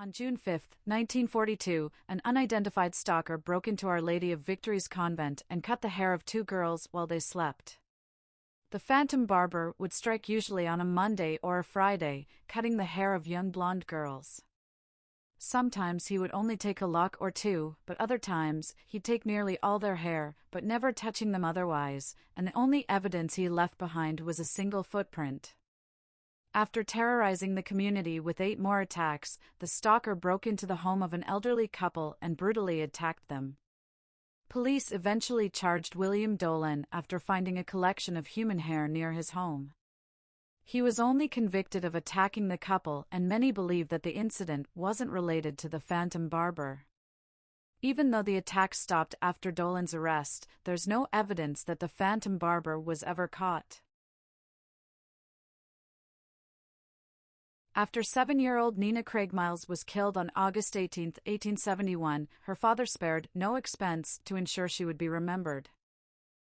On June 5, 1942, an unidentified stalker broke into Our Lady of Victory's convent and cut the hair of two girls while they slept. The phantom barber would strike usually on a Monday or a Friday, cutting the hair of young blonde girls. Sometimes he would only take a lock or two, but other times he'd take nearly all their hair, but never touching them otherwise, and the only evidence he left behind was a single footprint. After terrorizing the community with 8 more attacks, the stalker broke into the home of an elderly couple and brutally attacked them. Police eventually charged William Dolan after finding a collection of human hair near his home. He was only convicted of attacking the couple, and many believe that the incident wasn't related to the phantom barber. Even though the attack stopped after Dolan's arrest, there's no evidence that the phantom barber was ever caught. After 7-year-old Nina Craigmiles was killed on August 18, 1871, her father spared no expense to ensure she would be remembered.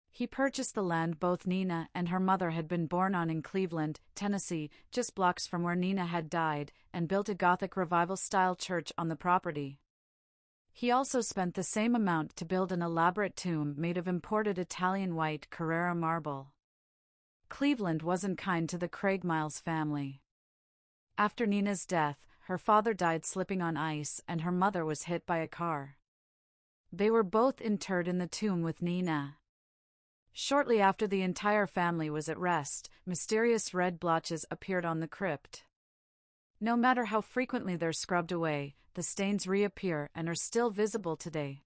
He purchased the land both Nina and her mother had been born on in Cleveland, Tennessee, just blocks from where Nina had died, and built a Gothic Revival-style church on the property. He also spent the same amount to build an elaborate tomb made of imported Italian white Carrara marble. Cleveland wasn't kind to the Craigmiles family. After Nina's death, her father died slipping on ice and her mother was hit by a car. They were both interred in the tomb with Nina. Shortly after the entire family was at rest, mysterious red blotches appeared on the crypt. No matter how frequently they're scrubbed away, the stains reappear and are still visible today.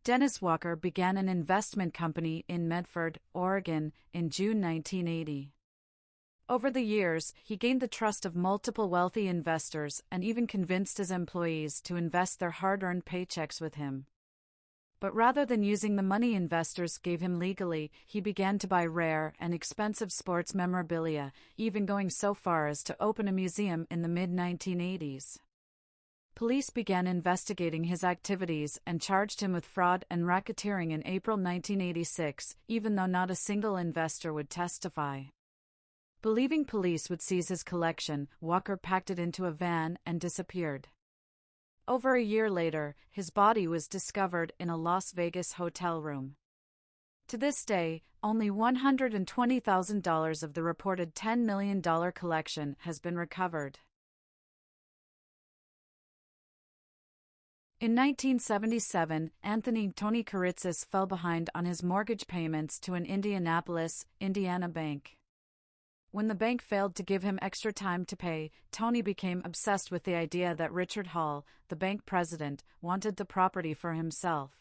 Dennis Walker began an investment company in Medford, Oregon, in June 1980. Over the years, he gained the trust of multiple wealthy investors and even convinced his employees to invest their hard-earned paychecks with him. But rather than using the money investors gave him legally, he began to buy rare and expensive sports memorabilia, even going so far as to open a museum in the mid-1980s. Police began investigating his activities and charged him with fraud and racketeering in April 1986, even though not a single investor would testify. Believing police would seize his collection, Walker packed it into a van and disappeared. Over a year later, his body was discovered in a Las Vegas hotel room. To this day, only $120,000 of the reported $10 million collection has been recovered. In 1977, Anthony Tony Karitzis fell behind on his mortgage payments to an Indianapolis, Indiana bank. When the bank failed to give him extra time to pay, Tony became obsessed with the idea that Richard Hall, the bank president, wanted the property for himself.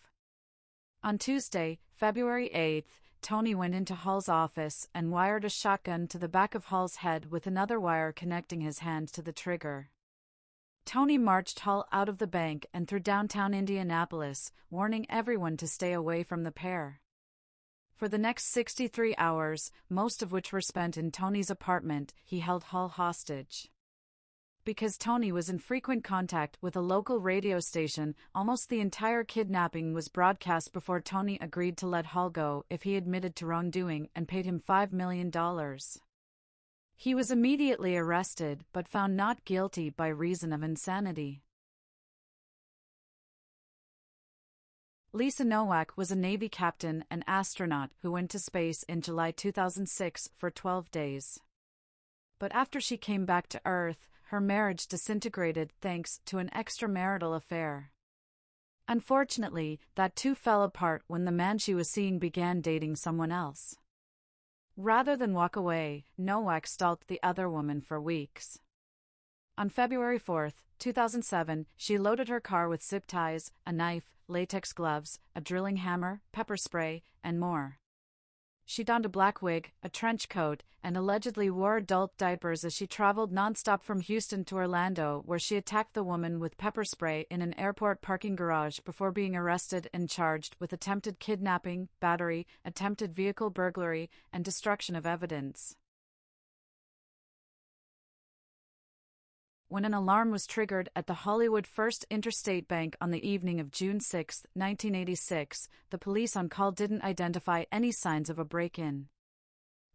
On Tuesday, February 8, Tony went into Hall's office and wired a shotgun to the back of Hall's head with another wire connecting his hand to the trigger. Tony marched Hall out of the bank and through downtown Indianapolis, warning everyone to stay away from the pair. For the next 63 hours, most of which were spent in Tony's apartment, he held Hall hostage. Because Tony was in frequent contact with a local radio station, almost the entire kidnapping was broadcast before Tony agreed to let Hall go if he admitted to wrongdoing and paid him $5 million. He was immediately arrested but found not guilty by reason of insanity. Lisa Nowak was a Navy captain and astronaut who went to space in July 2006 for 12 days. But after she came back to Earth, her marriage disintegrated thanks to an extramarital affair. Unfortunately, that too fell apart when the man she was seeing began dating someone else. Rather than walk away, Nowak stalked the other woman for weeks. On February 4, 2007, she loaded her car with zip ties, a knife, latex gloves, a drilling hammer, pepper spray, and more. She donned a black wig, a trench coat, and allegedly wore adult diapers as she traveled nonstop from Houston to Orlando, where she attacked the woman with pepper spray in an airport parking garage before being arrested and charged with attempted kidnapping, battery, attempted vehicle burglary, and destruction of evidence. When an alarm was triggered at the Hollywood First Interstate Bank on the evening of June 6, 1986, the police on call didn't identify any signs of a break-in.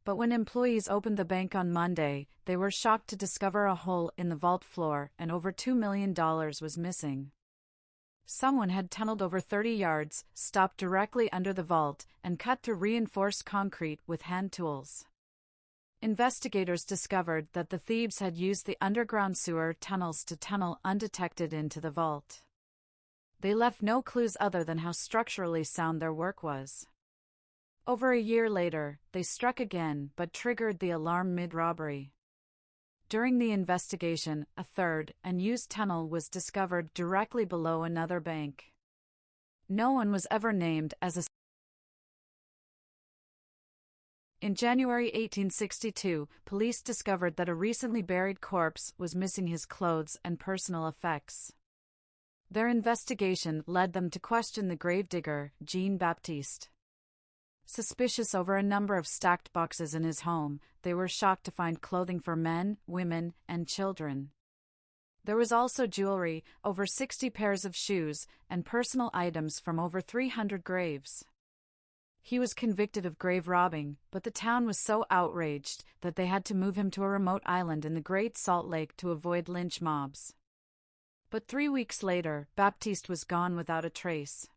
But when employees opened the bank on Monday, they were shocked to discover a hole in the vault floor and over $2 million was missing. Someone had tunneled over 30 yards, stopped directly under the vault, and cut through reinforced concrete with hand tools. Investigators discovered that the thieves had used the underground sewer tunnels to tunnel undetected into the vault. They left no clues other than how structurally sound their work was. Over a year later, they struck again but triggered the alarm mid-robbery. During the investigation, a third, unused tunnel was discovered directly below another bank. No one was ever named as a. In January 1862, police discovered that a recently buried corpse was missing his clothes and personal effects. Their investigation led them to question the gravedigger, Jean-Baptiste. Suspicious over a number of stacked boxes in his home, they were shocked to find clothing for men, women, and children. There was also jewelry, over 60 pairs of shoes, and personal items from over 300 graves. He was convicted of grave robbing, but the town was so outraged that they had to move him to a remote island in the Great Salt Lake to avoid lynch mobs. But 3 weeks later, Baptiste was gone without a trace.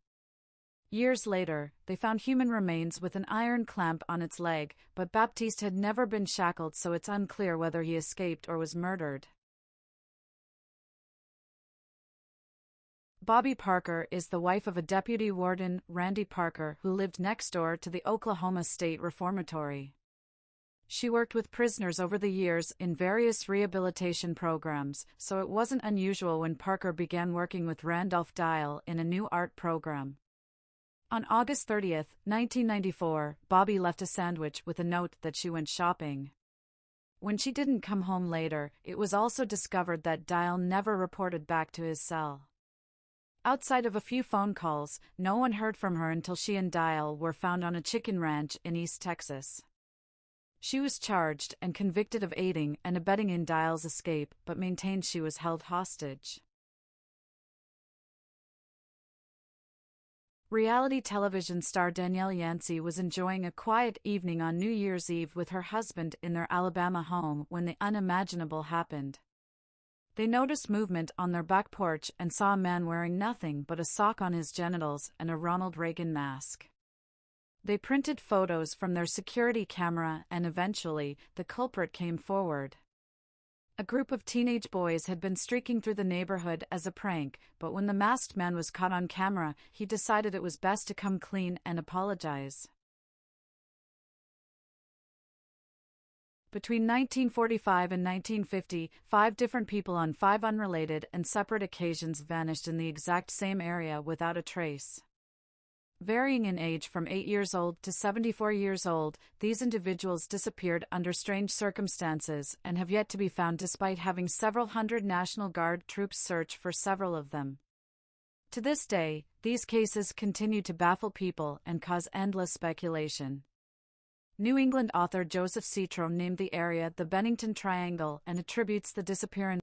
Years later, they found human remains with an iron clamp on its leg, but Baptiste had never been shackled, so it's unclear whether he escaped or was murdered. Bobby Parker is the wife of a deputy warden, Randy Parker, who lived next door to the Oklahoma State Reformatory. She worked with prisoners over the years in various rehabilitation programs, so it wasn't unusual when Parker began working with Randolph Dial in a new art program. On August 30, 1994, Bobby left a sandwich with a note that she went shopping. When she didn't come home later, it was also discovered that Dial never reported back to his cell. Outside of a few phone calls, no one heard from her until she and Dial were found on a chicken ranch in East Texas. She was charged and convicted of aiding and abetting in Dial's escape, but maintained she was held hostage. Reality television star Danielle Yancey was enjoying a quiet evening on New Year's Eve with her husband in their Alabama home when the unimaginable happened. They noticed movement on their back porch and saw a man wearing nothing but a sock on his genitals and a Ronald Reagan mask. They printed photos from their security camera and eventually, the culprit came forward. A group of teenage boys had been streaking through the neighborhood as a prank, but when the masked man was caught on camera, he decided it was best to come clean and apologize. Between 1945 and 1950, 5 different people on 5 unrelated and separate occasions vanished in the exact same area without a trace. Varying in age from 8 years old to 74 years old, these individuals disappeared under strange circumstances and have yet to be found despite having several hundred National Guard troops search for several of them. To this day, these cases continue to baffle people and cause endless speculation. New England author Joseph Citro named the area the Bennington Triangle and attributes the disappearance